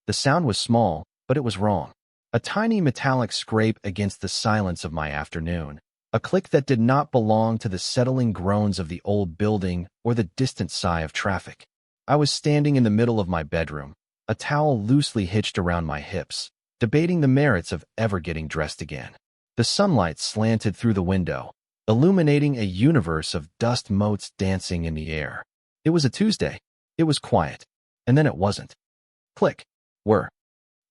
The sound was small, but it was wrong. A tiny metallic scrape against the silence of my afternoon. A click that did not belong to the settling groans of the old building or the distant sigh of traffic. I was standing in the middle of my bedroom, a towel loosely hitched around my hips, debating the merits of ever getting dressed again. The sunlight slanted through the window, illuminating a universe of dust motes dancing in the air. It was a Tuesday. It was quiet. And then it wasn't. Click. Whir.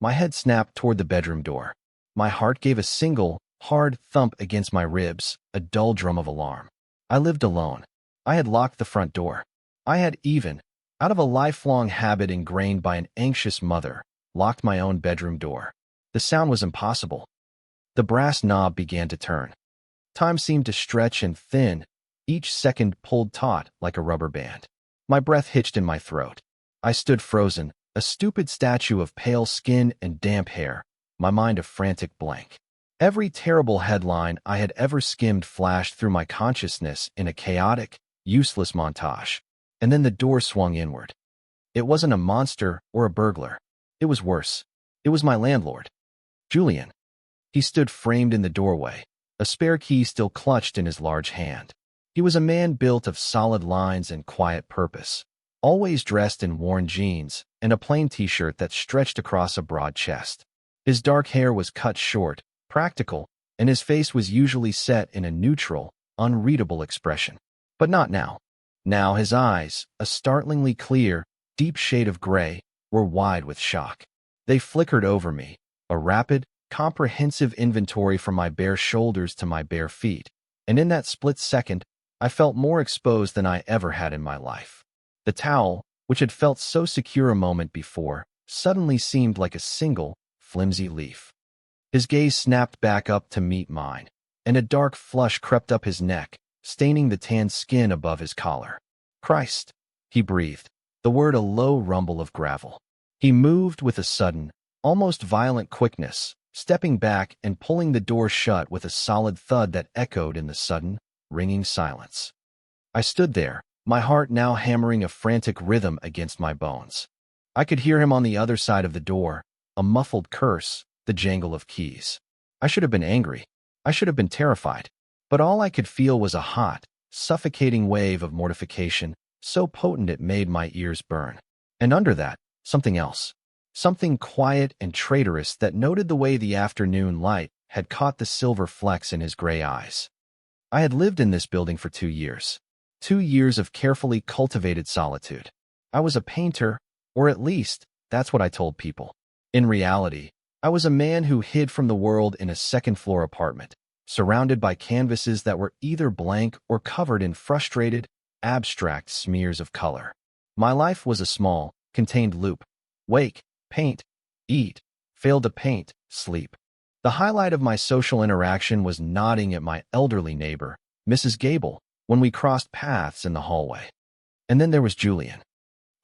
My head snapped toward the bedroom door. My heart gave a single, hard thump against my ribs, a dull drum of alarm. I lived alone. I had locked the front door. I had even, out of a lifelong habit ingrained by an anxious mother, locked my own bedroom door. The sound was impossible. The brass knob began to turn. Time seemed to stretch and thin, each second pulled taut like a rubber band. My breath hitched in my throat. I stood frozen, a stupid statue of pale skin and damp hair, my mind a frantic blank. Every terrible headline I had ever skimmed flashed through my consciousness in a chaotic, useless montage. And then the door swung inward. It wasn't a monster or a burglar. It was worse. It was my landlord, Julian. He stood framed in the doorway, a spare key still clutched in his large hand. He was a man built of solid lines and quiet purpose, always dressed in worn jeans and a plain t-shirt that stretched across a broad chest. His dark hair was cut short, practical, and his face was usually set in a neutral, unreadable expression. But not now. Now his eyes, a startlingly clear, deep shade of gray, were wide with shock. They flickered over me, a rapid, comprehensive inventory from my bare shoulders to my bare feet, and in that split second, I felt more exposed than I ever had in my life. The towel, which had felt so secure a moment before, suddenly seemed like a single, flimsy leaf. His gaze snapped back up to meet mine, and a dark flush crept up his neck, staining the tanned skin above his collar. "Christ," he breathed, the word a low rumble of gravel. He moved with a sudden, almost violent quickness, stepping back and pulling the door shut with a solid thud that echoed in the sudden, ringing silence. I stood there, my heart now hammering a frantic rhythm against my bones. I could hear him on the other side of the door, a muffled curse, the jangle of keys. I should have been angry. I should have been terrified. But all I could feel was a hot, suffocating wave of mortification, so potent it made my ears burn. And under that, something else. Something quiet and traitorous that noted the way the afternoon light had caught the silver flecks in his gray eyes. I had lived in this building for 2 years. 2 years of carefully cultivated solitude. I was a painter, or at least, that's what I told people. In reality, I was a man who hid from the world in a second-floor apartment, surrounded by canvases that were either blank or covered in frustrated, abstract smears of color. My life was a small, contained loop. Wake, paint, eat, fail to paint, sleep. The highlight of my social interaction was nodding at my elderly neighbor, Mrs. Gable, when we crossed paths in the hallway. And then there was Julian.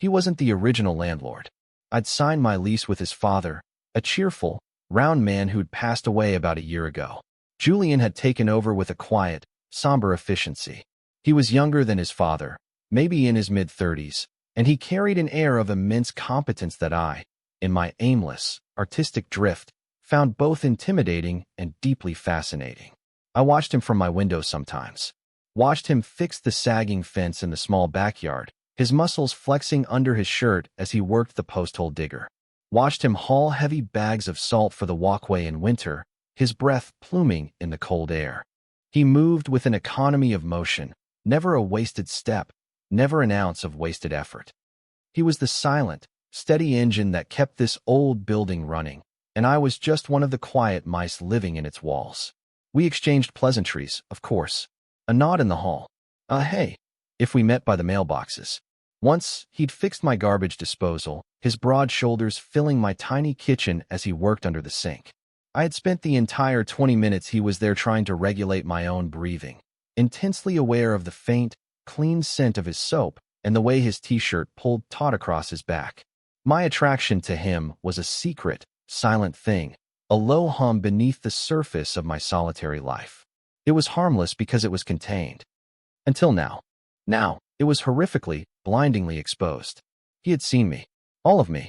He wasn't the original landlord. I'd signed my lease with his father, a cheerful, round man who'd passed away about a year ago. Julian had taken over with a quiet, somber efficiency. He was younger than his father, maybe in his mid-30s, and he carried an air of immense competence that I, in my aimless, artistic drift, found both intimidating and deeply fascinating. I watched him from my window sometimes. Watched him fix the sagging fence in the small backyard, his muscles flexing under his shirt as he worked the post-hole digger. Watched him haul heavy bags of salt for the walkway in winter, his breath pluming in the cold air. He moved with an economy of motion, never a wasted step, never an ounce of wasted effort. He was the silent, steady engine that kept this old building running, and I was just one of the quiet mice living in its walls. We exchanged pleasantries, of course. A nod in the hall. Hey, if we met by the mailboxes. Once, he'd fixed my garbage disposal, his broad shoulders filling my tiny kitchen as he worked under the sink. I had spent the entire 20 minutes he was there trying to regulate my own breathing, intensely aware of the faint, clean scent of his soap and the way his t-shirt pulled taut across his back. My attraction to him was a secret, silent thing, a low hum beneath the surface of my solitary life. It was harmless because it was contained. Until now. Now, it was horrifically, blindingly exposed. He had seen me. All of me.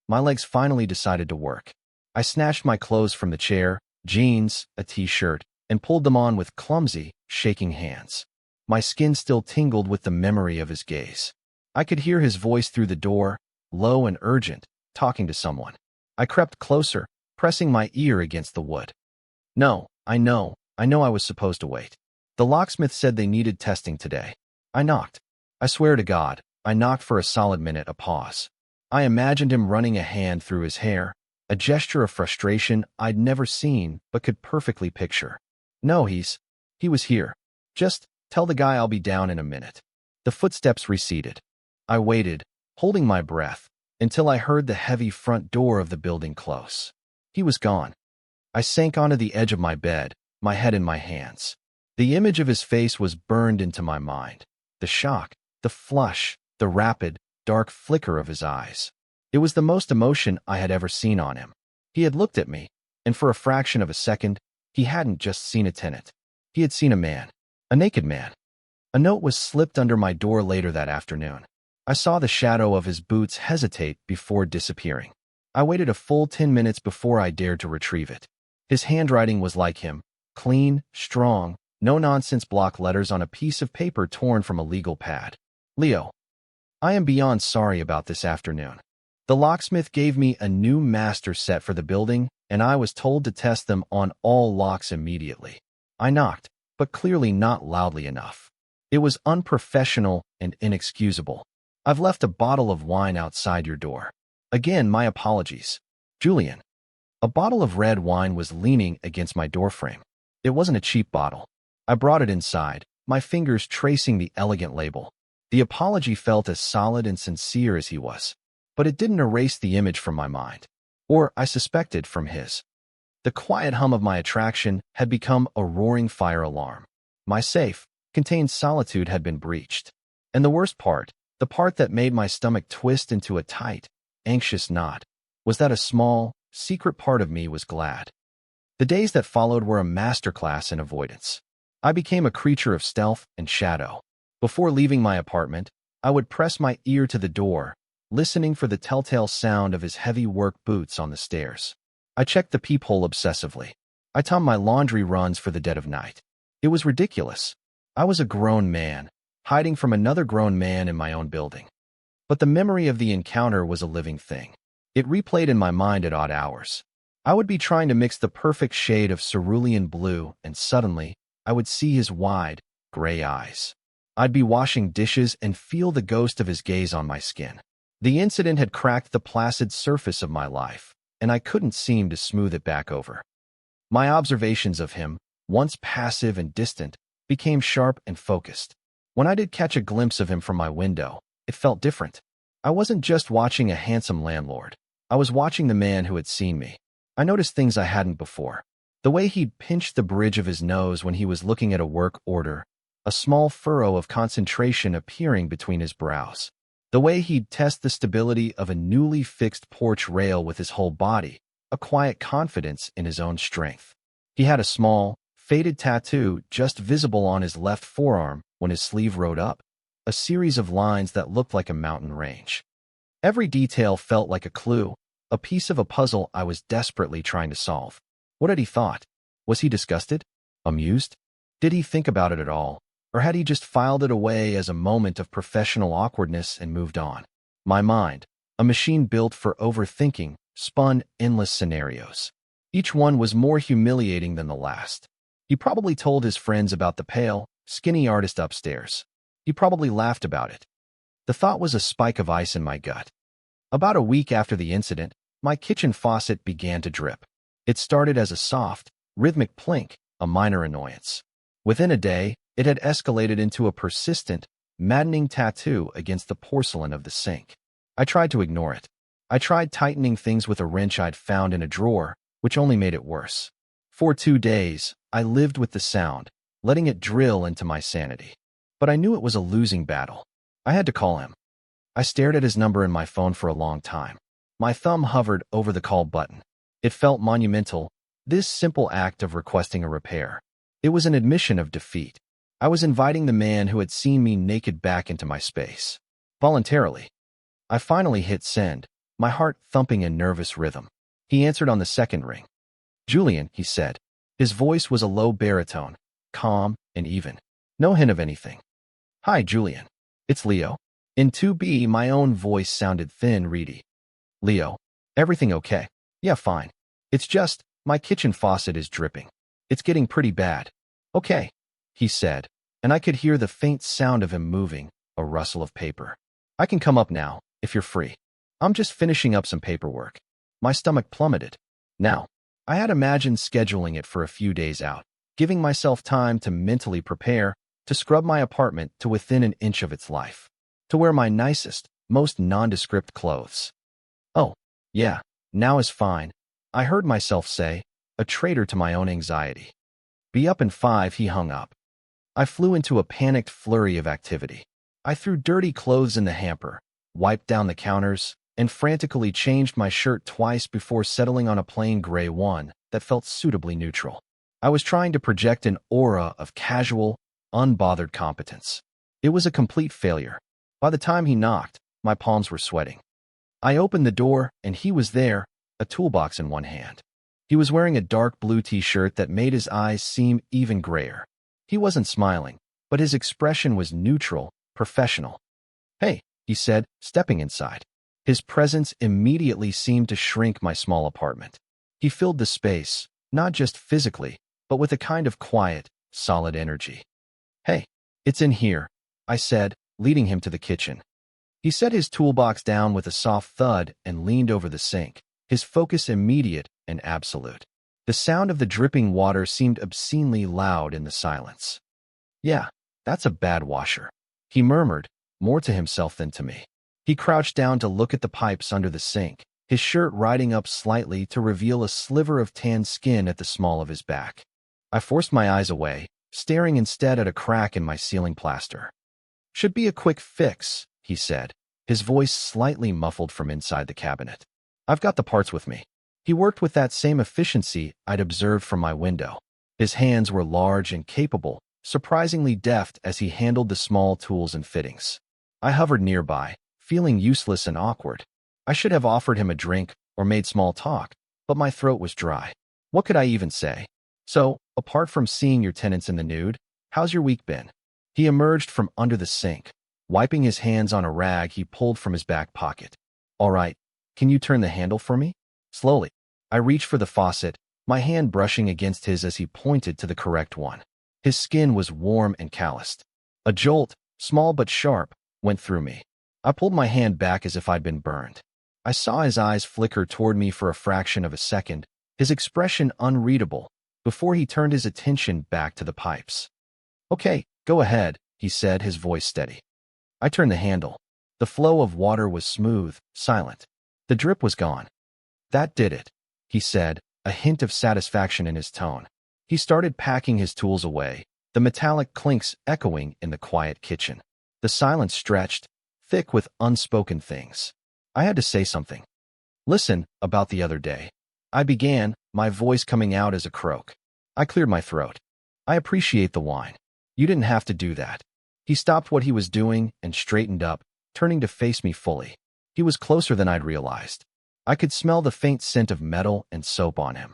My legs finally decided to work. I snatched my clothes from the chair, jeans, a t-shirt, and pulled them on with clumsy, shaking hands. My skin still tingled with the memory of his gaze. I could hear his voice through the door, low and urgent, talking to someone. I crept closer, pressing my ear against the wood. No, I know I was supposed to wait. The locksmith said they needed testing today. I knocked. I swear to God, I knocked for a solid minute, a pause. I imagined him running a hand through his hair, a gesture of frustration I'd never seen but could perfectly picture. No, he was here. Just tell the guy I'll be down in a minute. The footsteps receded. I waited, holding my breath, until I heard the heavy front door of the building close. He was gone. I sank onto the edge of my bed, my head in my hands. The image of his face was burned into my mind. The shock, the flush, the rapid, dark flicker of his eyes. It was the most emotion I had ever seen on him. He had looked at me, and for a fraction of a second, he hadn't just seen a tenant. He had seen a man. A naked man. A note was slipped under my door later that afternoon. I saw the shadow of his boots hesitate before disappearing. I waited a full 10 minutes before I dared to retrieve it. His handwriting was like him, clean, strong, no-nonsense block letters on a piece of paper torn from a legal pad. Leo, I am beyond sorry about this afternoon. The locksmith gave me a new master set for the building, and I was told to test them on all locks immediately. I knocked, but clearly not loudly enough. It was unprofessional and inexcusable. I've left a bottle of wine outside your door. Again, my apologies. Julian. A bottle of red wine was leaning against my doorframe. It wasn't a cheap bottle. I brought it inside, my fingers tracing the elegant label. The apology felt as solid and sincere as he was, but it didn't erase the image from my mind. Or, I suspected, from his. The quiet hum of my attraction had become a roaring fire alarm. My safe, contained solitude, had been breached. And the worst part, the part that made my stomach twist into a tight, anxious knot, was that a small, secret part of me was glad. The days that followed were a masterclass in avoidance. I became a creature of stealth and shadow. Before leaving my apartment, I would press my ear to the door, listening for the telltale sound of his heavy work boots on the stairs. I checked the peephole obsessively. I timed my laundry runs for the dead of night. It was ridiculous. I was a grown man, hiding from another grown man in my own building. But the memory of the encounter was a living thing. It replayed in my mind at odd hours. I would be trying to mix the perfect shade of cerulean blue, and suddenly, I would see his wide, gray eyes. I'd be washing dishes and feel the ghost of his gaze on my skin. The incident had cracked the placid surface of my life, and I couldn't seem to smooth it back over. My observations of him, once passive and distant, became sharp and focused. When I did catch a glimpse of him from my window, it felt different. I wasn't just watching a handsome landlord. I was watching the man who had seen me. I noticed things I hadn't before. The way he'd pinched the bridge of his nose when he was looking at a work order, a small furrow of concentration appearing between his brows. The way he'd test the stability of a newly fixed porch rail with his whole body, a quiet confidence in his own strength. He had a small, faded tattoo just visible on his left forearm when his sleeve rode up, a series of lines that looked like a mountain range. Every detail felt like a clue, a piece of a puzzle I was desperately trying to solve. What had he thought? Was he disgusted? Amused? Did he think about it at all? Or had he just filed it away as a moment of professional awkwardness and moved on? My mind, a machine built for overthinking, spun endless scenarios. Each one was more humiliating than the last. He probably told his friends about the pale, skinny artist upstairs. He probably laughed about it. The thought was a spike of ice in my gut. About a week after the incident, my kitchen faucet began to drip. It started as a soft, rhythmic plink, a minor annoyance. Within a day, it had escalated into a persistent, maddening tattoo against the porcelain of the sink. I tried to ignore it. I tried tightening things with a wrench I'd found in a drawer, which only made it worse. For 2 days, I lived with the sound, letting it drill into my sanity. But I knew it was a losing battle. I had to call him. I stared at his number in my phone for a long time. My thumb hovered over the call button. It felt monumental, this simple act of requesting a repair. It was an admission of defeat. I was inviting the man who had seen me naked back into my space. Voluntarily. I finally hit send, my heart thumping in nervous rhythm. He answered on the second ring. "Julian," he said. His voice was a low baritone, calm and even. No hint of anything. "Hi, Julian. It's Leo." In 2B, my own voice sounded thin, reedy. "Leo, everything okay?" "Yeah, fine. It's just, my kitchen faucet is dripping. It's getting pretty bad." "Okay," he said, and I could hear the faint sound of him moving, a rustle of paper. "I can come up now, if you're free. I'm just finishing up some paperwork." My stomach plummeted. Now, I had imagined scheduling it for a few days out, giving myself time to mentally prepare, to scrub my apartment to within an inch of its life, to wear my nicest, most nondescript clothes. "Oh, yeah, now is fine," I heard myself say, a traitor to my own anxiety. "Be up in 5, he hung up. I flew into a panicked flurry of activity. I threw dirty clothes in the hamper, wiped down the counters, and frantically changed my shirt twice before settling on a plain gray one that felt suitably neutral. I was trying to project an aura of casual, unbothered competence. It was a complete failure. By the time he knocked, my palms were sweating. I opened the door, and he was there, a toolbox in one hand. He was wearing a dark blue t-shirt that made his eyes seem even grayer. He wasn't smiling, but his expression was neutral, professional. "Hey," he said, stepping inside. His presence immediately seemed to shrink my small apartment. He filled the space, not just physically, but with a kind of quiet, solid energy. "Hey, it's in here," I said, leading him to the kitchen. He set his toolbox down with a soft thud and leaned over the sink, his focus immediate and absolute. The sound of the dripping water seemed obscenely loud in the silence. "Yeah, that's a bad washer," he murmured, more to himself than to me. He crouched down to look at the pipes under the sink, his shirt riding up slightly to reveal a sliver of tan skin at the small of his back. I forced my eyes away, staring instead at a crack in my ceiling plaster. "Should be a quick fix," he said, his voice slightly muffled from inside the cabinet. "I've got the parts with me." He worked with that same efficiency I'd observed from my window. His hands were large and capable, surprisingly deft as he handled the small tools and fittings. I hovered nearby, feeling useless and awkward. I should have offered him a drink or made small talk, but my throat was dry. What could I even say? "So, apart from seeing your tenants in the nude, how's your week been?" He emerged from under the sink, wiping his hands on a rag he pulled from his back pocket. "All right, can you turn the handle for me?" Slowly, I reached for the faucet, my hand brushing against his as he pointed to the correct one. His skin was warm and calloused. A jolt, small but sharp, went through me. I pulled my hand back as if I'd been burned. I saw his eyes flicker toward me for a fraction of a second, his expression unreadable, before he turned his attention back to the pipes. "Okay, go ahead," he said, his voice steady. I turned the handle. The flow of water was smooth, silent. The drip was gone. "That did it," he said, a hint of satisfaction in his tone. He started packing his tools away, the metallic clinks echoing in the quiet kitchen. The silence stretched, thick with unspoken things. I had to say something. "Listen, about the other day," I began, my voice coming out as a croak. I cleared my throat. "I appreciate the wine. You didn't have to do that." He stopped what he was doing and straightened up, turning to face me fully. He was closer than I'd realized. I could smell the faint scent of metal and soap on him.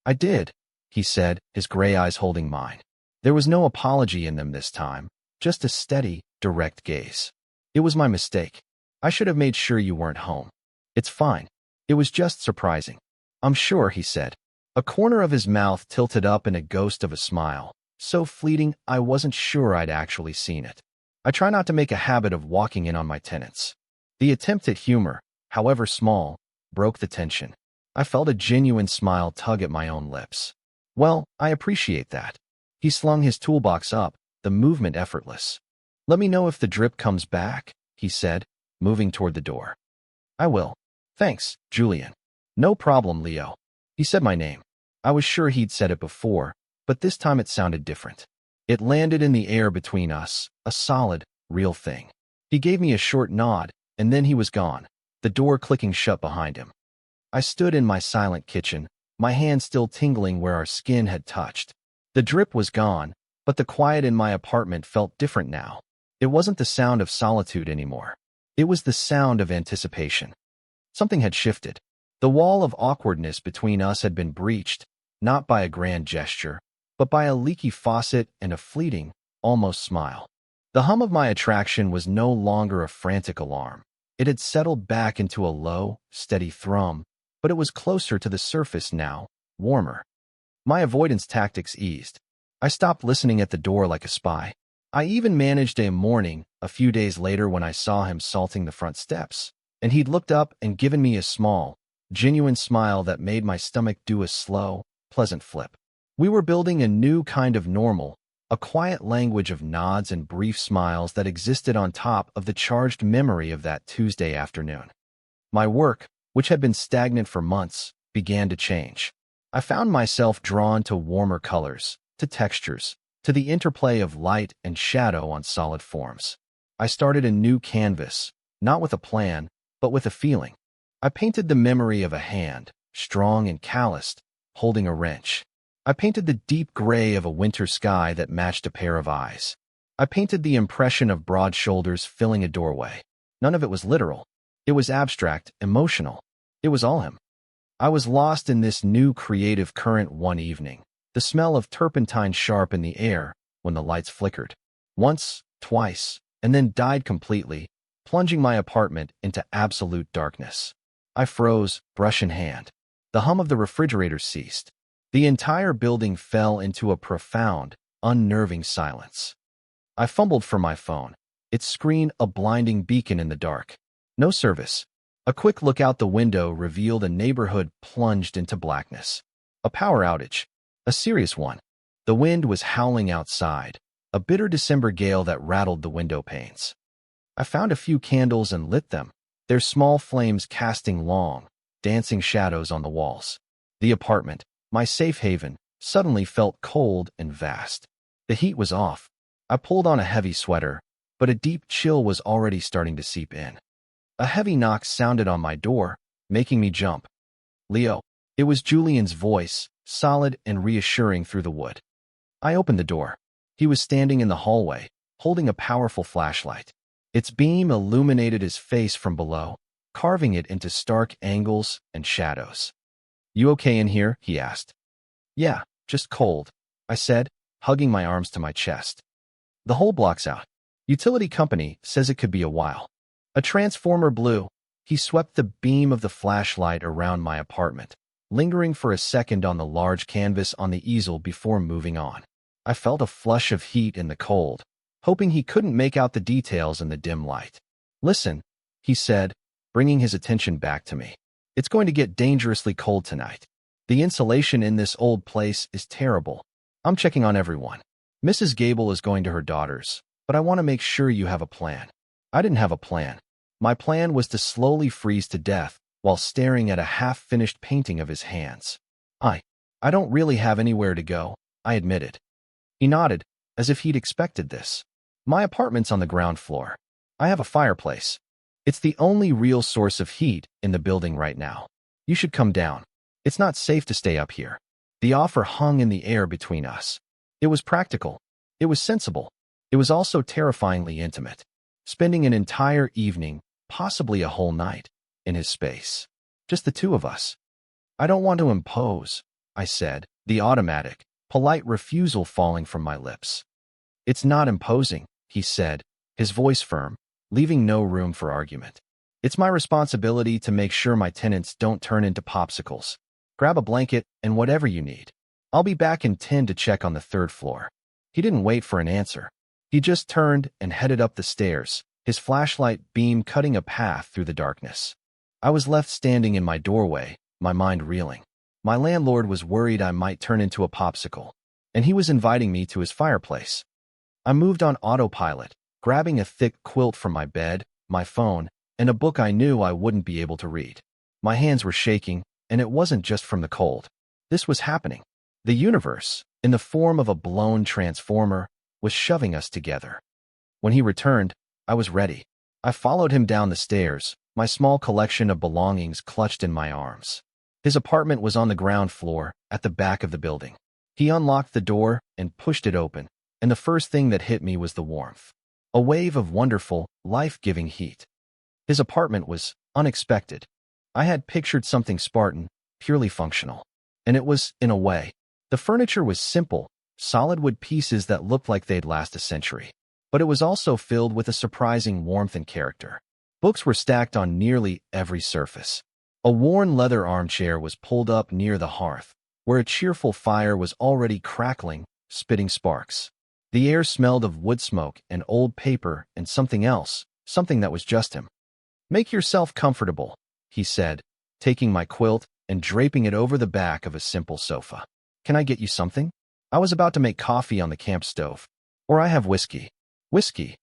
"I did," he said, his gray eyes holding mine. There was no apology in them this time, just a steady, direct gaze. "It was my mistake. I should have made sure you weren't home." "It's fine. It was just surprising." "I'm sure," he said. A corner of his mouth tilted up in a ghost of a smile, so fleeting I wasn't sure I'd actually seen it. I try not to make a habit of walking in on my tenants. The attempt at humor, however small, broke the tension. I felt a genuine smile tug at my own lips. "Well, I appreciate that." He slung his toolbox up, the movement effortless. "Let me know if the drip comes back," he said, moving toward the door. "I will. Thanks, Julian." "No problem, Leo." He said my name. I was sure he'd said it before, but this time it sounded different. It landed in the air between us, a solid, real thing. He gave me a short nod, and then he was gone, the door clicking shut behind him. I stood in my silent kitchen, my hand still tingling where our skin had touched. The drip was gone, but the quiet in my apartment felt different now. It wasn't the sound of solitude anymore. It was the sound of anticipation. Something had shifted. The wall of awkwardness between us had been breached, not by a grand gesture, but by a leaky faucet and a fleeting, almost smile. The hum of my attraction was no longer a frantic alarm. It had settled back into a low, steady thrum, but it was closer to the surface now, warmer. My avoidance tactics eased. I stopped listening at the door like a spy. I even managed a morning, a few days later when I saw him salting the front steps, and he'd looked up and given me a small, genuine smile that made my stomach do a slow, pleasant flip. We were building a new kind of normal, a quiet language of nods and brief smiles that existed on top of the charged memory of that Tuesday afternoon. My work, which had been stagnant for months, began to change. I found myself drawn to warmer colors, to textures, to the interplay of light and shadow on solid forms. I started a new canvas, not with a plan, but with a feeling. I painted the memory of a hand, strong and calloused, holding a wrench. I painted the deep gray of a winter sky that matched a pair of eyes. I painted the impression of broad shoulders filling a doorway. None of it was literal. It was abstract, emotional. It was all him. I was lost in this new creative current one evening, the smell of turpentine sharp in the air when the lights flickered. Once, twice, and then died completely, plunging my apartment into absolute darkness. I froze, brush in hand. The hum of the refrigerator ceased. The entire building fell into a profound, unnerving silence. I fumbled for my phone, its screen a blinding beacon in the dark. No service. A quick look out the window revealed a neighborhood plunged into blackness. A power outage. A serious one. The wind was howling outside, a bitter December gale that rattled the window panes. I found a few candles and lit them, their small flames casting long, dancing shadows on the walls. The apartment, my safe haven, suddenly felt cold and vast. The heat was off. I pulled on a heavy sweater, but a deep chill was already starting to seep in. A heavy knock sounded on my door, making me jump. "Leo." It was Julian's voice, solid and reassuring through the wood. I opened the door. He was standing in the hallway, holding a powerful flashlight. Its beam illuminated his face from below, carving it into stark angles and shadows. "You okay in here?" he asked. "Yeah, just cold," I said, hugging my arms to my chest. "The whole block's out. Utility company says it could be a while." A transformer blew. He swept the beam of the flashlight around my apartment, lingering for a second on the large canvas on the easel before moving on. I felt a flush of heat in the cold, hoping he couldn't make out the details in the dim light. "Listen," he said, bringing his attention back to me. "It's going to get dangerously cold tonight. The insulation in this old place is terrible. I'm checking on everyone. Mrs. Gable is going to her daughter's, but I want to make sure you have a plan." I didn't have a plan. My plan was to slowly freeze to death while staring at a half-finished painting of his hands. I don't really have anywhere to go," I admitted. He nodded, as if he'd expected this. "My apartment's on the ground floor. I have a fireplace. It's the only real source of heat in the building right now. You should come down. It's not safe to stay up here." The offer hung in the air between us. It was practical. It was sensible. It was also terrifyingly intimate. Spending an entire evening, possibly a whole night, in his space. Just the two of us. "I don't want to impose," I said, the automatic, polite refusal falling from my lips. "It's not imposing," he said, his voice firm, leaving no room for argument. "It's my responsibility to make sure my tenants don't turn into popsicles. Grab a blanket and whatever you need. I'll be back in 10 to check on the third floor." He didn't wait for an answer. He just turned and headed up the stairs, his flashlight beam cutting a path through the darkness. I was left standing in my doorway, my mind reeling. My landlord was worried I might turn into a popsicle, and he was inviting me to his fireplace. I moved on autopilot, grabbing a thick quilt from my bed, my phone, and a book I knew I wouldn't be able to read. My hands were shaking, and it wasn't just from the cold. This was happening. The universe, in the form of a blown transformer, was shoving us together. When he returned, I was ready. I followed him down the stairs, my small collection of belongings clutched in my arms. His apartment was on the ground floor, at the back of the building. He unlocked the door and pushed it open, and the first thing that hit me was the warmth. A wave of wonderful, life-giving heat. His apartment was unexpected. I had pictured something Spartan, purely functional. And it was, in a way. The furniture was simple, solid wood pieces that looked like they'd last a century. But it was also filled with a surprising warmth and character. Books were stacked on nearly every surface. A worn leather armchair was pulled up near the hearth, where a cheerful fire was already crackling, spitting sparks. The air smelled of wood smoke and old paper and something else, something that was just him. "Make yourself comfortable," he said, taking my quilt and draping it over the back of a simple sofa. "Can I get you something? I was about to make coffee on the camp stove. Or I have whiskey." "Whiskey,"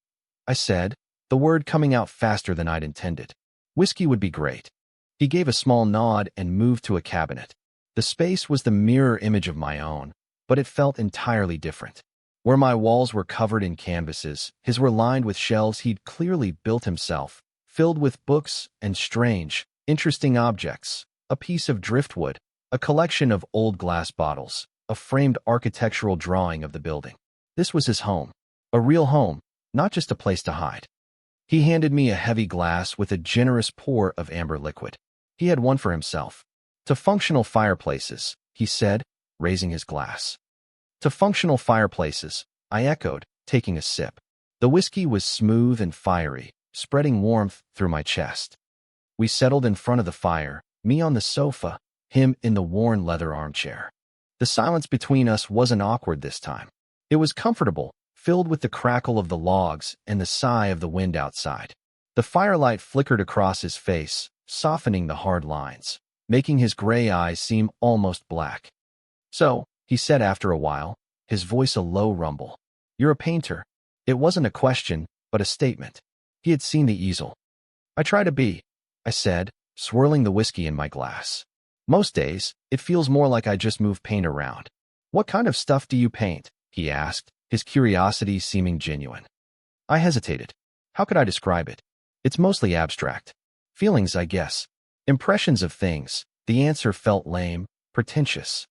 I said, the word coming out faster than I'd intended. "Whiskey would be great." He gave a small nod and moved to a cabinet. The space was the mirror image of my own, but it felt entirely different. Where my walls were covered in canvases, his were lined with shelves he'd clearly built himself, filled with books and strange, interesting objects, a piece of driftwood, a collection of old glass bottles, a framed architectural drawing of the building. This was his home, a real home, not just a place to hide. He handed me a heavy glass with a generous pour of amber liquid. He had one for himself. "To functional fireplaces," he said, raising his glass. "To functional fireplaces," I echoed, taking a sip. The whiskey was smooth and fiery, spreading warmth through my chest. We settled in front of the fire, me on the sofa, him in the worn leather armchair. The silence between us wasn't awkward this time. It was comfortable, filled with the crackle of the logs and the sigh of the wind outside. The firelight flickered across his face, softening the hard lines, making his gray eyes seem almost black. "So," he said after a while, his voice a low rumble, "you're a painter." It wasn't a question, but a statement. He had seen the easel. "I try to be," I said, swirling the whiskey in my glass. "Most days, it feels more like I just move paint around." "What kind of stuff do you paint?" he asked, his curiosity seeming genuine. I hesitated. How could I describe it? It's mostly abstract. Feelings, I guess. Impressions of things. The answer felt lame, pretentious.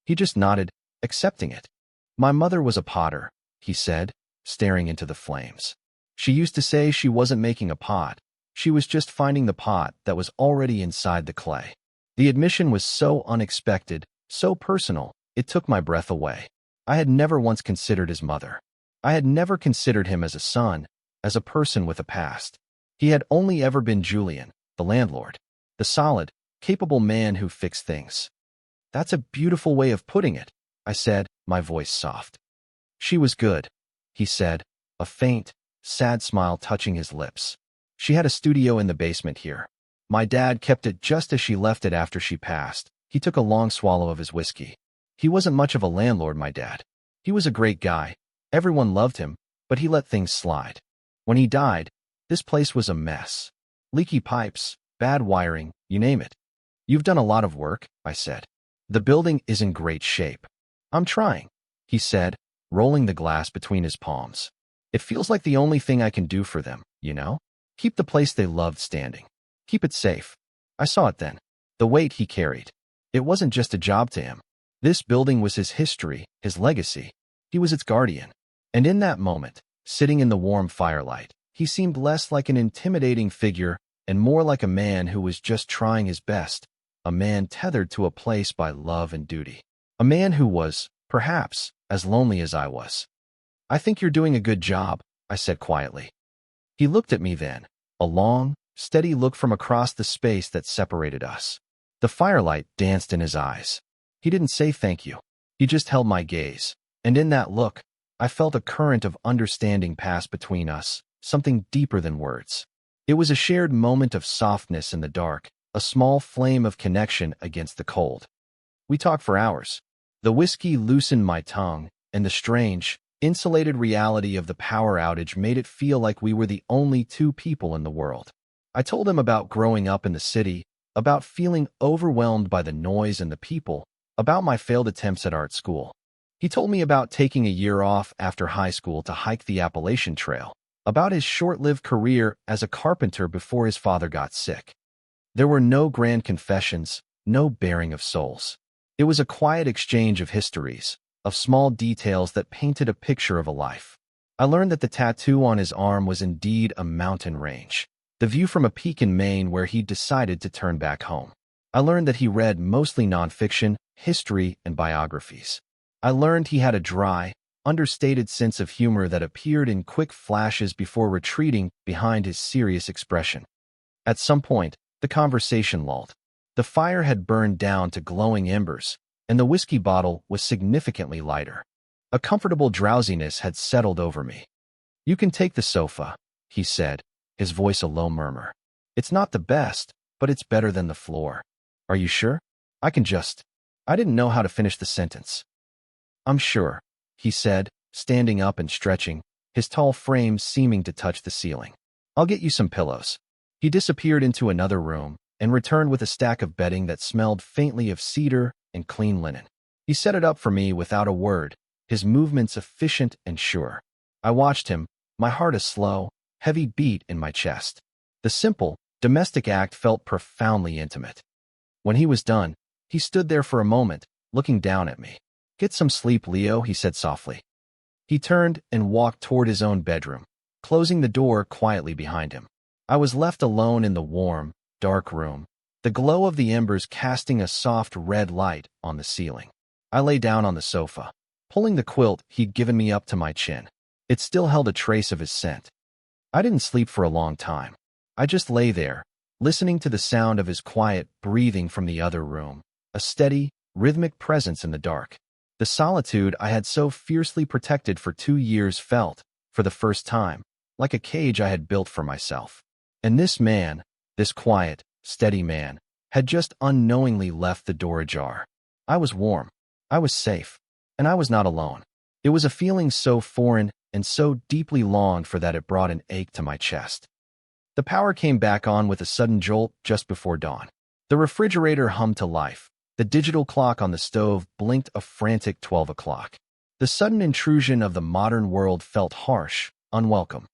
He just nodded, accepting it. "My mother was a potter," he said, staring into the flames. "She used to say she wasn't making a pot. She was just finding the pot that was already inside the clay." The admission was so unexpected, so personal, it took my breath away. I had never once considered his mother. I had never considered him as a son, as a person with a past. He had only ever been Julian, the landlord, the solid, capable man who fixed things. "That's a beautiful way of putting it," I said, my voice soft. "She was good," he said, a faint, sad smile touching his lips. "She had a studio in the basement here. My dad kept it just as she left it after she passed." He took a long swallow of his whiskey. "He wasn't much of a landlord, my dad. He was a great guy. Everyone loved him, but he let things slide. When he died, this place was a mess. Leaky pipes, bad wiring, you name it." "You've done a lot of work," I said. "The building is in great shape." "I'm trying," he said, rolling the glass between his palms. "It feels like the only thing I can do for them, you know? Keep the place they loved standing. Keep it safe." I saw it then. The weight he carried. It wasn't just a job to him. This building was his history, his legacy. He was its guardian. And in that moment, sitting in the warm firelight, he seemed less like an intimidating figure and more like a man who was just trying his best, a man tethered to a place by love and duty. A man who was, perhaps, as lonely as I was. "I think you're doing a good job," I said quietly. He looked at me then, a long, steady look from across the space that separated us. The firelight danced in his eyes. He didn't say thank you. He just held my gaze. And in that look, I felt a current of understanding pass between us, something deeper than words. It was a shared moment of softness in the dark, a small flame of connection against the cold. We talked for hours. The whiskey loosened my tongue, and the strange, insulated reality of the power outage made it feel like we were the only two people in the world. I told him about growing up in the city, about feeling overwhelmed by the noise and the people, about my failed attempts at art school. He told me about taking a year off after high school to hike the Appalachian Trail, about his short-lived career as a carpenter before his father got sick. There were no grand confessions, no baring of souls. It was a quiet exchange of histories, of small details that painted a picture of a life. I learned that the tattoo on his arm was indeed a mountain range. the view from a peak in Maine where he'd decided to turn back home. I learned that he read mostly nonfiction, history, and biographies. I learned he had a dry, understated sense of humor that appeared in quick flashes before retreating behind his serious expression. At some point, the conversation lulled. The fire had burned down to glowing embers, and the whiskey bottle was significantly lighter. A comfortable drowsiness had settled over me. "You can take the sofa," he said, his voice a low murmur. "It's not the best, but it's better than the floor. Are you sure? I can just—" I didn't know how to finish the sentence. "I'm sure," he said, standing up and stretching, his tall frame seeming to touch the ceiling. "I'll get you some pillows." He disappeared into another room and returned with a stack of bedding that smelled faintly of cedar and clean linen. He set it up for me without a word, his movements efficient and sure. I watched him, my heart a slow, heavy beat in my chest. The simple, domestic act felt profoundly intimate. When he was done, he stood there for a moment, looking down at me. "Get some sleep, Leo," he said softly. He turned and walked toward his own bedroom, closing the door quietly behind him. I was left alone in the warm, dark room, the glow of the embers casting a soft red light on the ceiling. I lay down on the sofa, pulling the quilt he'd given me up to my chin. It still held a trace of his scent. I didn't sleep for a long time. I just lay there, listening to the sound of his quiet breathing from the other room, a steady, rhythmic presence in the dark. The solitude I had so fiercely protected for 2 years felt, for the first time, like a cage I had built for myself. And this man, this quiet, steady man, had just unknowingly left the door ajar. I was warm. I was safe. And I was not alone. It was a feeling so foreign and so deeply longed for that it brought an ache to my chest. The power came back on with a sudden jolt just before dawn. The refrigerator hummed to life. The digital clock on the stove blinked a frantic 12 o'clock. The sudden intrusion of the modern world felt harsh, unwelcome.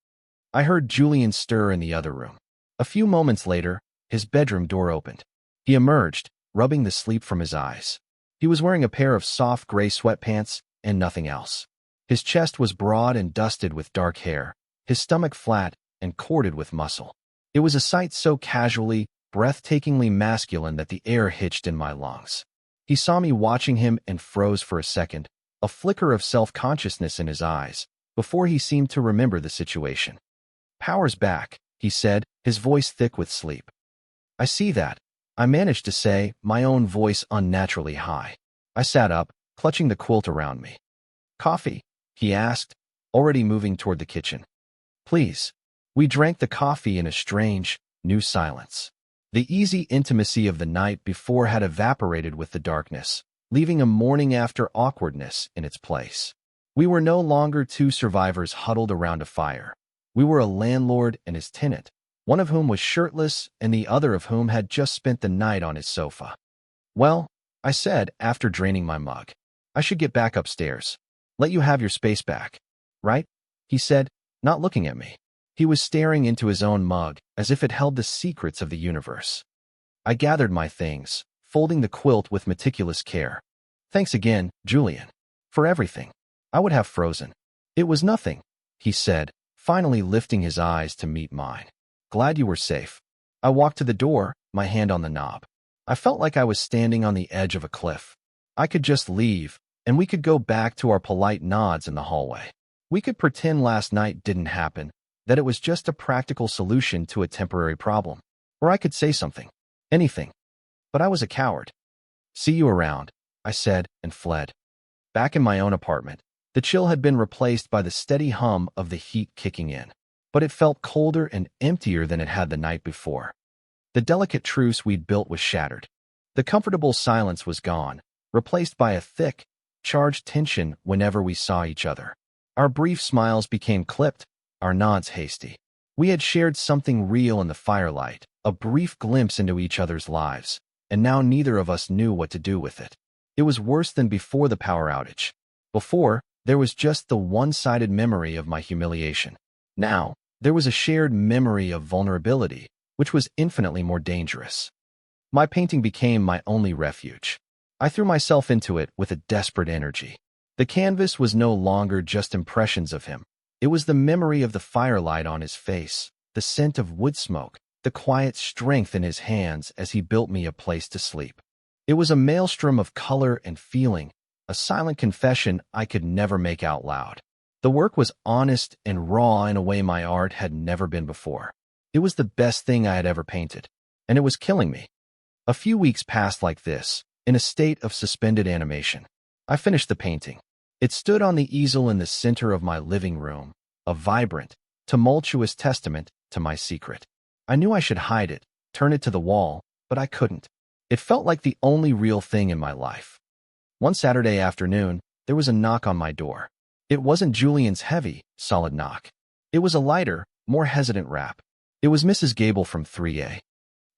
I heard Julian stir in the other room. A few moments later, his bedroom door opened. He emerged, rubbing the sleep from his eyes. He was wearing a pair of soft gray sweatpants and nothing else. His chest was broad and dusted with dark hair, his stomach flat and corded with muscle. It was a sight so casually, breathtakingly masculine that the air hitched in my lungs. He saw me watching him and froze for a second, a flicker of self-consciousness in his eyes, before he seemed to remember the situation. "Power's back," he said, his voice thick with sleep. "I see that," I managed to say, my own voice unnaturally high. I sat up, clutching the quilt around me. "Coffee?" he asked, already moving toward the kitchen. "Please." We drank the coffee in a strange, new silence. The easy intimacy of the night before had evaporated with the darkness, leaving a morning-after awkwardness in its place. We were no longer two survivors huddled around a fire. We were a landlord and his tenant, one of whom was shirtless and the other of whom had just spent the night on his sofa. "Well," I said after draining my mug, "I should get back upstairs. Let you have your space back. Right?" he said, not looking at me. He was staring into his own mug as if it held the secrets of the universe. I gathered my things, folding the quilt with meticulous care. "Thanks again, Julian. For everything." I would have frozen. "It was nothing," he said, finally lifting his eyes to meet mine. "Glad you were safe." I walked to the door, my hand on the knob. I felt like I was standing on the edge of a cliff. I could just leave, and we could go back to our polite nods in the hallway. We could pretend last night didn't happen, that it was just a practical solution to a temporary problem. Or I could say something. Anything. But I was a coward. "See you around," I said, and fled. Back in my own apartment, the chill had been replaced by the steady hum of the heat kicking in. But it felt colder and emptier than it had the night before. The delicate truce we'd built was shattered. The comfortable silence was gone, replaced by a thick, charged tension whenever we saw each other. Our brief smiles became clipped, our nods hasty. We had shared something real in the firelight, a brief glimpse into each other's lives, and now neither of us knew what to do with it. It was worse than before the power outage. Before, there was just the one-sided memory of my humiliation. Now, there was a shared memory of vulnerability, which was infinitely more dangerous. My painting became my only refuge. I threw myself into it with a desperate energy. The canvas was no longer just impressions of him. It was the memory of the firelight on his face, the scent of wood smoke, the quiet strength in his hands as he built me a place to sleep. It was a maelstrom of color and feeling, a silent confession I could never make out loud. The work was honest and raw in a way my art had never been before. It was the best thing I had ever painted, and it was killing me. A few weeks passed like this, in a state of suspended animation. I finished the painting. It stood on the easel in the center of my living room, a vibrant, tumultuous testament to my secret. I knew I should hide it, turn it to the wall, but I couldn't. It felt like the only real thing in my life. One Saturday afternoon, there was a knock on my door. It wasn't Julian's heavy, solid knock. It was a lighter, more hesitant rap. It was Mrs. Gable from 3A.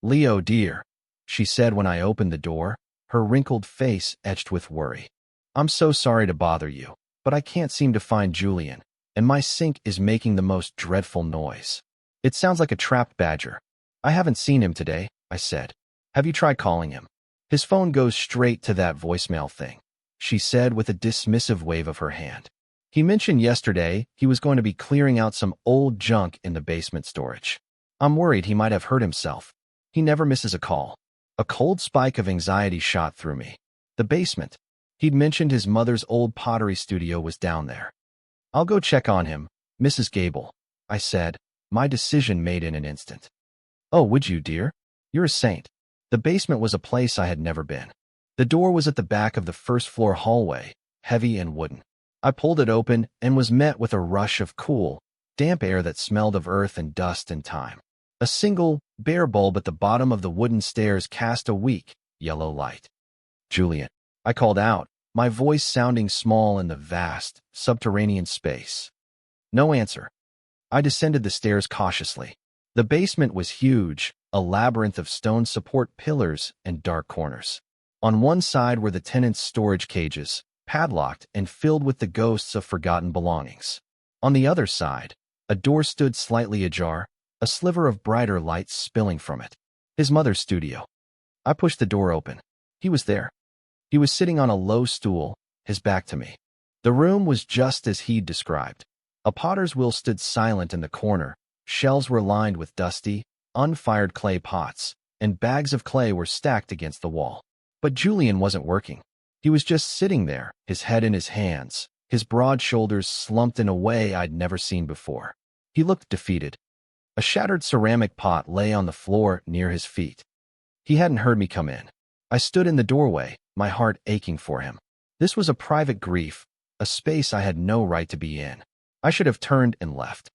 "Leo, dear," she said when I opened the door, her wrinkled face etched with worry. "I'm so sorry to bother you, but I can't seem to find Julian, and my sink is making the most dreadful noise. It sounds like a trapped badger. I haven't seen him today," I said. "Have you tried calling him?" "His phone goes straight to that voicemail thing," she said with a dismissive wave of her hand. "He mentioned yesterday he was going to be clearing out some old junk in the basement storage. I'm worried he might have hurt himself. He never misses a call." A cold spike of anxiety shot through me. The basement. He'd mentioned his mother's old pottery studio was down there. "I'll go check on him, Mrs. Gable," I said, my decision made in an instant. "Oh, would you, dear? You're a saint." The basement was a place I had never been. The door was at the back of the first-floor hallway, heavy and wooden. I pulled it open and was met with a rush of cool, damp air that smelled of earth and dust and time. A single, bare bulb at the bottom of the wooden stairs cast a weak, yellow light. "Julian," I called out, my voice sounding small in the vast, subterranean space. No answer. I descended the stairs cautiously. The basement was huge, a labyrinth of stone support pillars and dark corners. On one side were the tenants' storage cages, padlocked and filled with the ghosts of forgotten belongings. On the other side, a door stood slightly ajar, a sliver of brighter light spilling from it. His mother's studio. I pushed the door open. He was there. He was sitting on a low stool, his back to me. The room was just as he'd described. A potter's wheel stood silent in the corner, shelves were lined with dusty, unfired clay pots, and bags of clay were stacked against the wall. But Julian wasn't working. He was just sitting there, his head in his hands, his broad shoulders slumped in a way I'd never seen before. He looked defeated. A shattered ceramic pot lay on the floor near his feet. He hadn't heard me come in. I stood in the doorway, my heart aching for him. This was a private grief, a space I had no right to be in. I should have turned and left.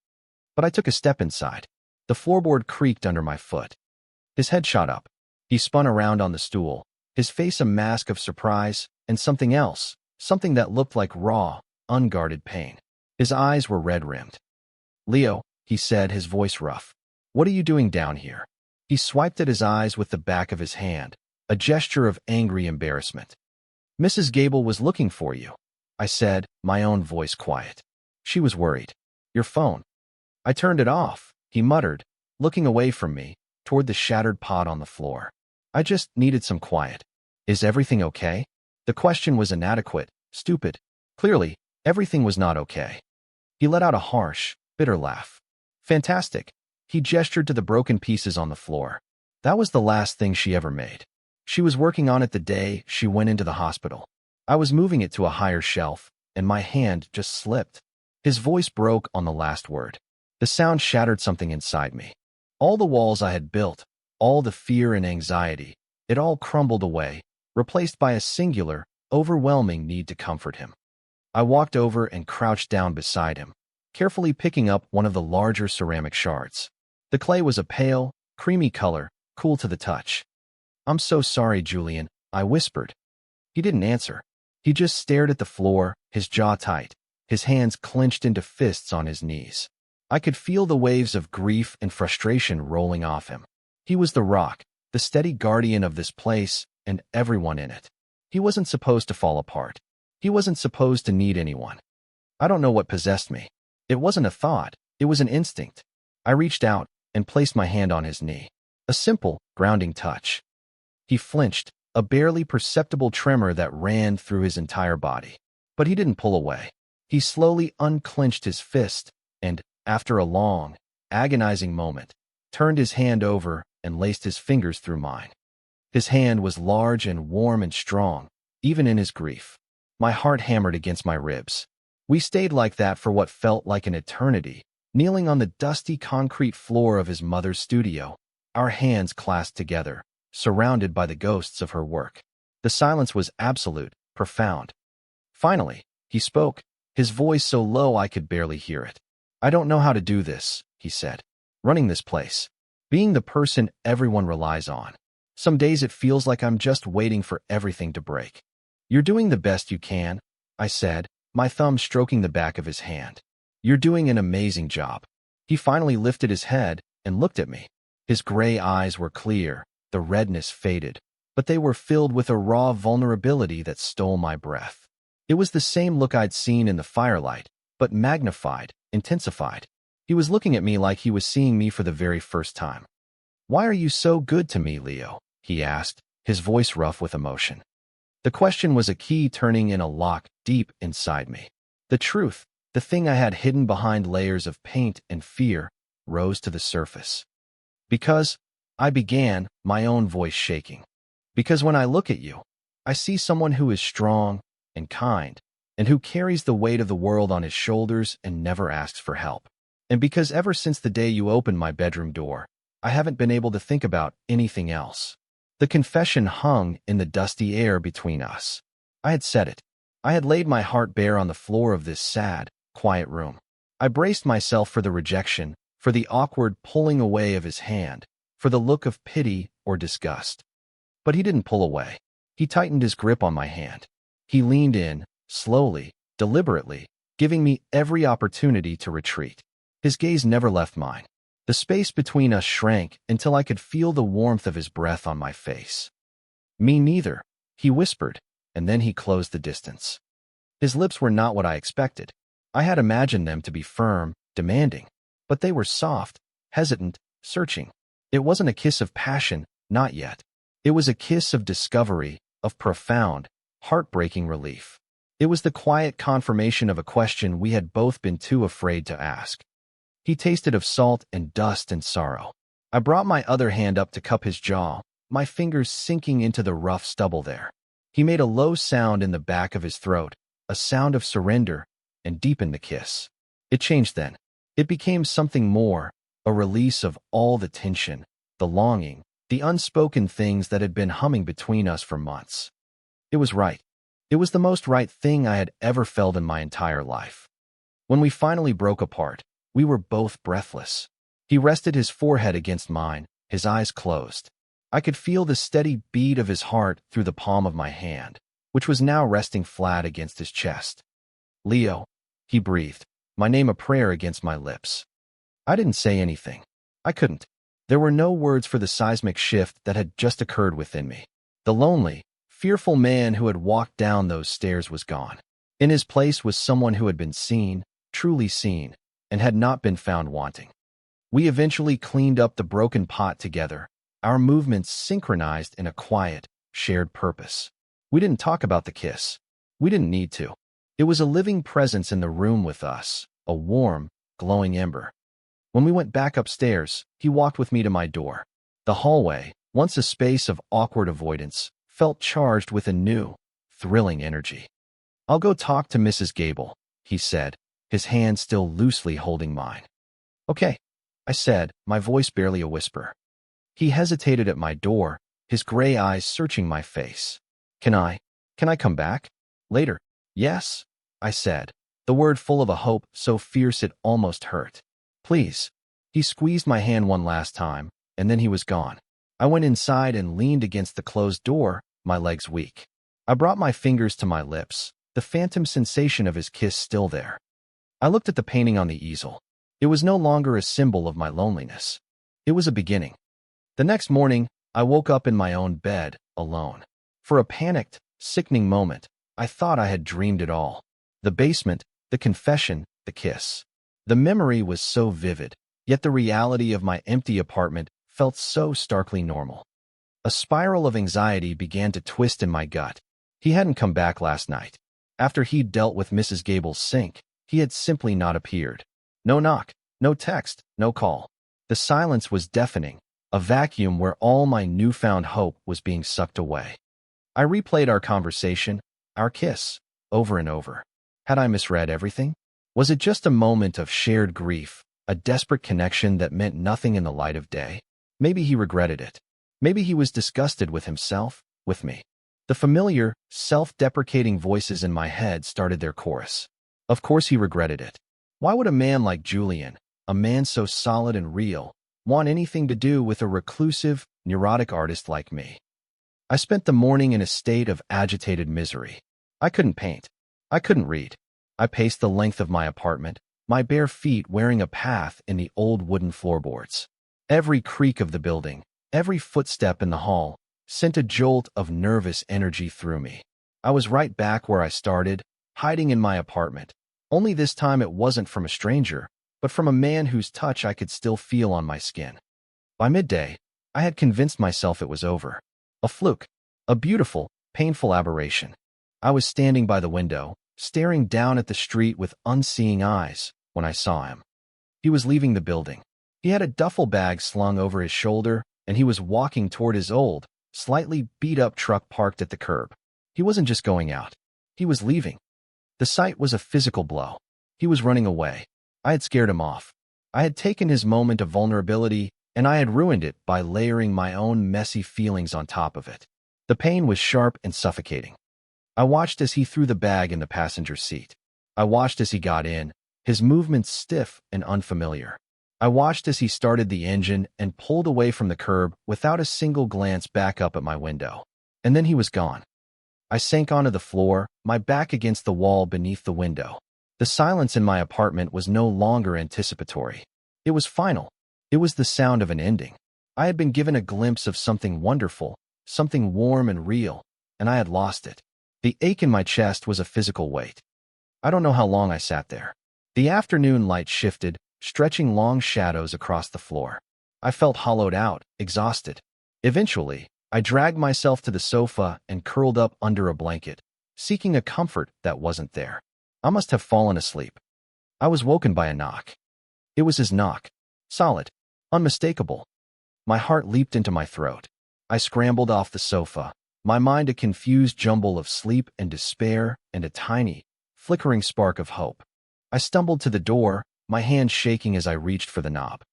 But I took a step inside. The floorboard creaked under my foot. His head shot up. He spun around on the stool, his face a mask of surprise and something else, something that looked like raw, unguarded pain. His eyes were red-rimmed. "Leo," he said, his voice rough. "What are you doing down here?" He swiped at his eyes with the back of his hand, a gesture of angry embarrassment. "Mrs. Gable was looking for you," I said, my own voice quiet. She was worried. "Your phone." "I turned it off," he muttered, looking away from me, toward the shattered pot on the floor. "I just needed some quiet." "Is everything okay?" The question was inadequate, stupid. Clearly, everything was not okay. He let out a harsh, bitter laugh. "Fantastic." He gestured to the broken pieces on the floor. That was the last thing she ever made. She was working on it the day she went into the hospital. I was moving it to a higher shelf, and my hand just slipped. His voice broke on the last word. The sound shattered something inside me. All the walls I had built, all the fear and anxiety, it all crumbled away, replaced by a singular, overwhelming need to comfort him. I walked over and crouched down beside him, carefully picking up one of the larger ceramic shards. The clay was a pale, creamy color, cool to the touch. "I'm so sorry, Julian," I whispered. He didn't answer. He just stared at the floor, his jaw tight, his hands clenched into fists on his knees. I could feel the waves of grief and frustration rolling off him. He was the rock, the steady guardian of this place and everyone in it. He wasn't supposed to fall apart. He wasn't supposed to need anyone. I don't know what possessed me. It wasn't a thought. It was an instinct. I reached out and placed my hand on his knee. A simple, grounding touch. He flinched, a barely perceptible tremor that ran through his entire body. But he didn't pull away. He slowly unclenched his fist and, after a long, agonizing moment, turned his hand over and laced his fingers through mine. His hand was large and warm and strong, even in his grief. My heart hammered against my ribs. We stayed like that for what felt like an eternity, kneeling on the dusty concrete floor of his mother's studio, our hands clasped together, surrounded by the ghosts of her work. The silence was absolute, profound. Finally, he spoke, his voice so low I could barely hear it. "I don't know how to do this," he said. "Running this place. Being the person everyone relies on. Some days it feels like I'm just waiting for everything to break." "You're doing the best you can," I said, my thumb stroking the back of his hand. "You're doing an amazing job." He finally lifted his head and looked at me. His gray eyes were clear, the redness faded, but they were filled with a raw vulnerability that stole my breath. It was the same look I'd seen in the firelight, but magnified, intensified. He was looking at me like he was seeing me for the very first time. "Why are you so good to me, Leo?" he asked, his voice rough with emotion. The question was a key turning in a lock deep inside me. The truth, the thing I had hidden behind layers of paint and fear, rose to the surface. "Because," I began, my own voice shaking. "Because when I look at you, I see someone who is strong and kind, and who carries the weight of the world on his shoulders and never asks for help. And because ever since the day you opened my bedroom door, I haven't been able to think about anything else." The confession hung in the dusty air between us. I had said it. I had laid my heart bare on the floor of this sad, quiet room. I braced myself for the rejection, for the awkward pulling away of his hand, for the look of pity or disgust. But he didn't pull away. He tightened his grip on my hand. He leaned in, slowly, deliberately, giving me every opportunity to retreat. His gaze never left mine. The space between us shrank until I could feel the warmth of his breath on my face. "Me neither," he whispered, and then he closed the distance. His lips were not what I expected. I had imagined them to be firm, demanding, but they were soft, hesitant, searching. It wasn't a kiss of passion, not yet. It was a kiss of discovery, of profound, heartbreaking relief. It was the quiet confirmation of a question we had both been too afraid to ask. He tasted of salt and dust and sorrow. I brought my other hand up to cup his jaw, my fingers sinking into the rough stubble there. He made a low sound in the back of his throat, a sound of surrender, and deepened the kiss. It changed then. It became something more, a release of all the tension, the longing, the unspoken things that had been humming between us for months. It was right. It was the most right thing I had ever felt in my entire life. When we finally broke apart, we were both breathless. He rested his forehead against mine, his eyes closed. I could feel the steady beat of his heart through the palm of my hand, which was now resting flat against his chest. "Leo," he breathed, my name a prayer against my lips. I didn't say anything. I couldn't. There were no words for the seismic shift that had just occurred within me. The lonely, fearful man who had walked down those stairs was gone. In his place was someone who had been seen, truly seen, and had not been found wanting. We eventually cleaned up the broken pot together, our movements synchronized in a quiet, shared purpose. We didn't talk about the kiss. We didn't need to. It was a living presence in the room with us, a warm, glowing ember. When we went back upstairs, he walked with me to my door. The hallway, once a space of awkward avoidance, felt charged with a new, thrilling energy. "I'll go talk to Mrs. Gable," he said, his hand still loosely holding mine. "Okay," I said, my voice barely a whisper. He hesitated at my door, his gray eyes searching my face. Can I come back? Later." "Yes," I said, the word full of a hope so fierce it almost hurt. "Please." He squeezed my hand one last time, and then he was gone. I went inside and leaned against the closed door, my legs weak. I brought my fingers to my lips, the phantom sensation of his kiss still there. I looked at the painting on the easel. It was no longer a symbol of my loneliness. It was a beginning. The next morning, I woke up in my own bed, alone. For a panicked, sickening moment, I thought I had dreamed it all. The basement, the confession, the kiss. The memory was so vivid, yet the reality of my empty apartment felt so starkly normal. A spiral of anxiety began to twist in my gut. He hadn't come back last night. After he'd dealt with Mrs. Gable's sink, he had simply not appeared. No knock, No text, no call. The silence was deafening, a vacuum where all my newfound hope was being sucked away. I replayed our conversation, our kiss, over and over. Had I misread everything? Was it just a moment of shared grief, a desperate connection that meant nothing in the light of day? Maybe he regretted it. Maybe he was disgusted with himself, with me. The familiar, self-deprecating voices in my head started their chorus. Of course he regretted it. Why would a man like Julian, a man so solid and real, want anything to do with a reclusive, neurotic artist like me? I spent the morning in a state of agitated misery. I couldn't paint. I couldn't read. I paced the length of my apartment, my bare feet wearing a path in the old wooden floorboards. Every creak of the building, every footstep in the hall, sent a jolt of nervous energy through me. I was right back where I started, hiding in my apartment. Only this time it wasn't from a stranger, but from a man whose touch I could still feel on my skin. By midday, I had convinced myself it was over. A fluke. A beautiful, painful aberration. I was standing by the window, staring down at the street with unseeing eyes, when I saw him. He was leaving the building. He had a duffel bag slung over his shoulder, and he was walking toward his old, slightly beat-up truck parked at the curb. He wasn't just going out. He was leaving. The sight was a physical blow. He was running away. I had scared him off. I had taken his moment of vulnerability, and I had ruined it by layering my own messy feelings on top of it. The pain was sharp and suffocating. I watched as he threw the bag in the passenger seat. I watched as he got in, his movements stiff and unfamiliar. I watched as he started the engine and pulled away from the curb without a single glance back up at my window. And then he was gone. I sank onto the floor, my back against the wall beneath the window. The silence in my apartment was no longer anticipatory. It was final. It was the sound of an ending. I had been given a glimpse of something wonderful, something warm and real, and I had lost it. The ache in my chest was a physical weight. I don't know how long I sat there. The afternoon light shifted, stretching long shadows across the floor. I felt hollowed out, exhausted. Eventually, I dragged myself to the sofa and curled up under a blanket, seeking a comfort that wasn't there. I must have fallen asleep. I was woken by a knock. It was his knock. Solid. Unmistakable. My heart leaped into my throat. I scrambled off the sofa, my mind a confused jumble of sleep and despair and a tiny, flickering spark of hope. I stumbled to the door, my hand shaking as I reached for the knob.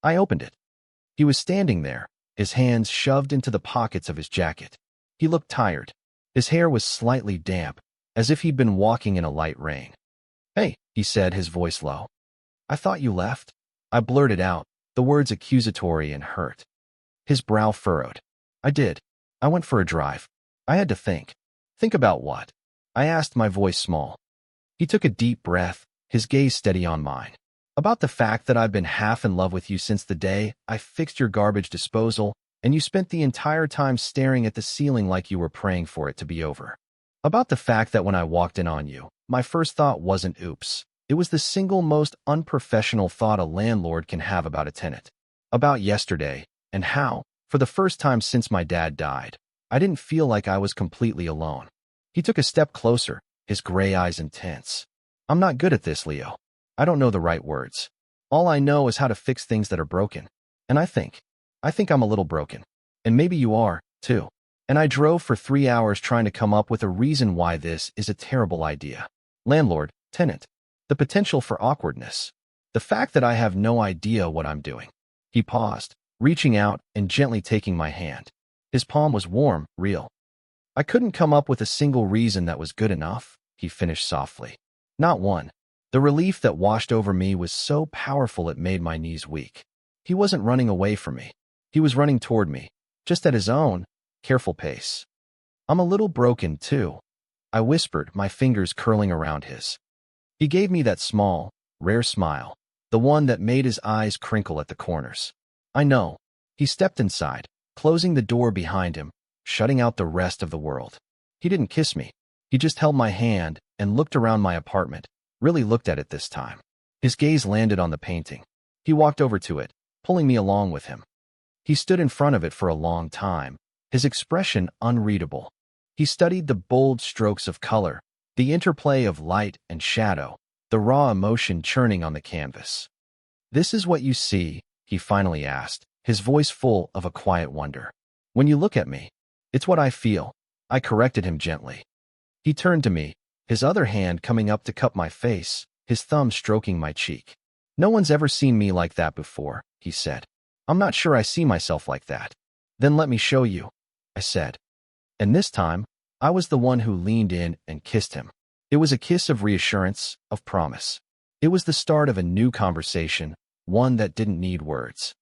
I opened it. He was standing there, his hands shoved into the pockets of his jacket. He looked tired. His hair was slightly damp, as if he'd been walking in a light rain. "Hey," he said, his voice low. "I thought you left." I blurted out, the words accusatory and hurt. His brow furrowed. "I did. I went for a drive. I had to think." "Think about what?" I asked, my voice small. He took a deep breath, his gaze steady on mine. "About the fact that I've been half in love with you since the day I fixed your garbage disposal, and you spent the entire time staring at the ceiling like you were praying for it to be over. About the fact that when I walked in on you, my first thought wasn't oops. It was the single most unprofessional thought a landlord can have about a tenant. About yesterday, and how, for the first time since my dad died, I didn't feel like I was completely alone." He took a step closer, his gray eyes intense. "I'm not good at this, Leo. I don't know the right words. All I know is how to fix things that are broken. And I think I'm a little broken. And maybe you are, too. And I drove for 3 hours trying to come up with a reason why this is a terrible idea. Landlord, tenant. The potential for awkwardness. The fact that I have no idea what I'm doing." He paused, reaching out and gently taking my hand. His palm was warm, real. "I couldn't come up with a single reason that was good enough," he finished softly. "Not one." The relief that washed over me was so powerful it made my knees weak. He wasn't running away from me. He was running toward me, just at his own, careful pace. "I'm a little broken, too," I whispered, my fingers curling around his. He gave me that small, rare smile, the one that made his eyes crinkle at the corners. "I know." He stepped inside, closing the door behind him, shutting out the rest of the world. He didn't kiss me. He just held my hand and looked around my apartment, really looked at it this time. His gaze landed on the painting. He walked over to it, pulling me along with him. He stood in front of it for a long time, his expression unreadable. He studied the bold strokes of color, the interplay of light and shadow, the raw emotion churning on the canvas. "This is what you see," he finally asked, his voice full of a quiet wonder. "When you look at me, it's what I feel." I corrected him gently. He turned to me, his other hand coming up to cup my face, his thumb stroking my cheek. "No one's ever seen me like that before," he said. "I'm not sure I see myself like that." "Then let me show you," I said. And this time, I was the one who leaned in and kissed him. It was a kiss of reassurance, of promise. It was the start of a new conversation, one that didn't need words.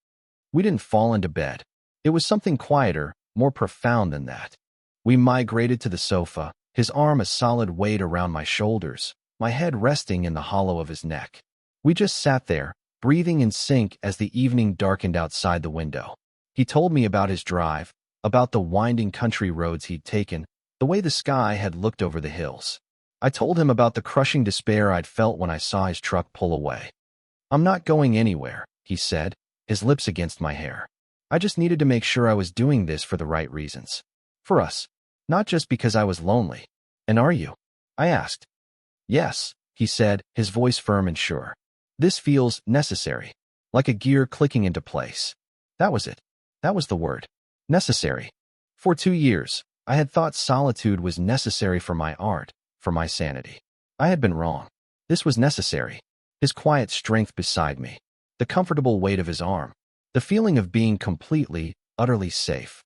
We didn't fall into bed. It was something quieter, more profound than that. We migrated to the sofa, his arm a solid weight around my shoulders, my head resting in the hollow of his neck. We just sat there, breathing in sync as the evening darkened outside the window. He told me about his drive, about the winding country roads he'd taken, the way the sky had looked over the hills. I told him about the crushing despair I'd felt when I saw his truck pull away. "I'm not going anywhere," he said, his lips against my hair. "I just needed to make sure I was doing this for the right reasons. For us. Not just because I was lonely." "And are you?" I asked. "Yes," he said, his voice firm and sure. "This feels necessary, like a gear clicking into place." That was it. That was the word. Necessary. For 2 years, I had thought solitude was necessary for my art, for my sanity. I had been wrong. This was necessary. His quiet strength beside me, the comfortable weight of his arm, the feeling of being completely, utterly safe.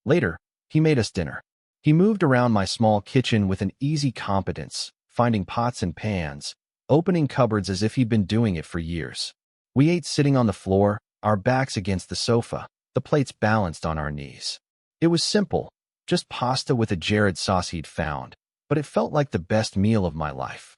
Later, he made us dinner. He moved around my small kitchen with an easy competence, finding pots and pans, opening cupboards as if he'd been doing it for years. We ate sitting on the floor, our backs against the sofa, the plates balanced on our knees. It was simple, just pasta with a Jared sauce he'd found, but it felt like the best meal of my life.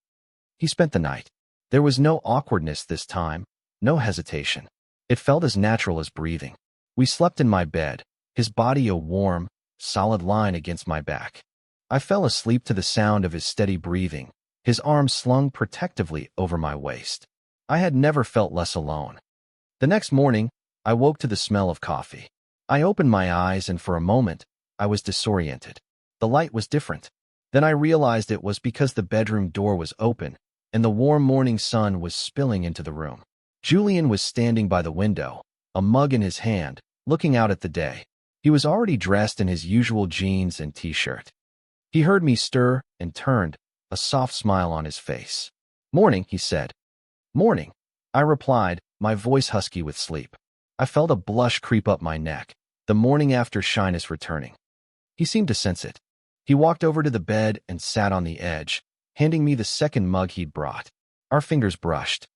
He spent the night. There was no awkwardness this time, no hesitation. It felt as natural as breathing. We slept in my bed, his body a warm, solid line against my back. I fell asleep to the sound of his steady breathing, his arms slung protectively over my waist. I had never felt less alone. The next morning, I woke to the smell of coffee. I opened my eyes and for a moment, I was disoriented. The light was different. Then I realized it was because the bedroom door was open and the warm morning sun was spilling into the room. Julian was standing by the window, a mug in his hand, looking out at the day. He was already dressed in his usual jeans and t-shirt. He heard me stir and turned, a soft smile on his face. "Morning," he said. "Morning," I replied, my voice husky with sleep. I felt a blush creep up my neck, the morning after shyness returning. He seemed to sense it. He walked over to the bed and sat on the edge, handing me the second mug he'd brought. Our fingers brushed.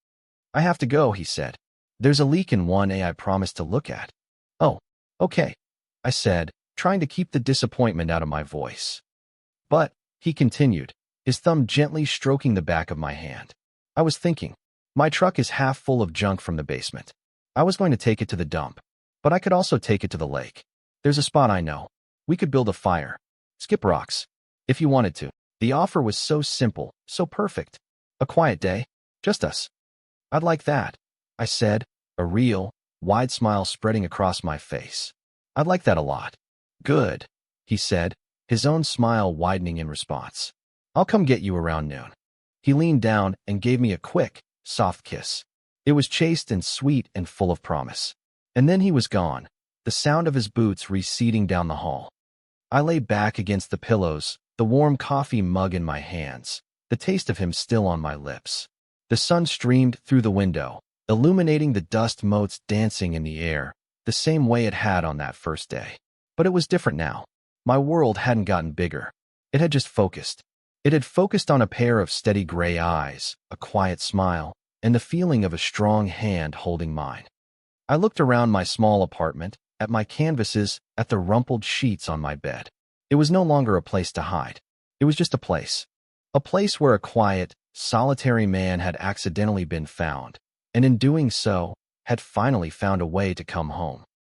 "I have to go," he said. "There's a leak in 1A I promised to look at." "Oh, okay," I said, trying to keep the disappointment out of my voice. "But," he continued, his thumb gently stroking the back of my hand, "I was thinking, my truck is half full of junk from the basement. I was going to take it to the dump, but I could also take it to the lake. There's a spot I know. We could build a fire, skip rocks, if you wanted to." The offer was so simple, so perfect. A quiet day, just us. "I'd like that," I said, a real, wide smile spreading across my face. "I'd like that a lot." "Good," he said, his own smile widening in response. "I'll come get you around noon." He leaned down and gave me a quick, soft kiss. It was chaste and sweet and full of promise. And then he was gone, the sound of his boots receding down the hall. I lay back against the pillows, the warm coffee mug in my hands, the taste of him still on my lips. The sun streamed through the window, illuminating the dust motes dancing in the air, the same way it had on that first day. But it was different now. My world hadn't gotten bigger. It had just focused. It had focused on a pair of steady gray eyes, a quiet smile, and the feeling of a strong hand holding mine. I looked around my small apartment, at my canvases, at the rumpled sheets on my bed. It was no longer a place to hide. It was just a place. A place where a quiet, solitary man had accidentally been found, and in doing so, had finally found a way to come home.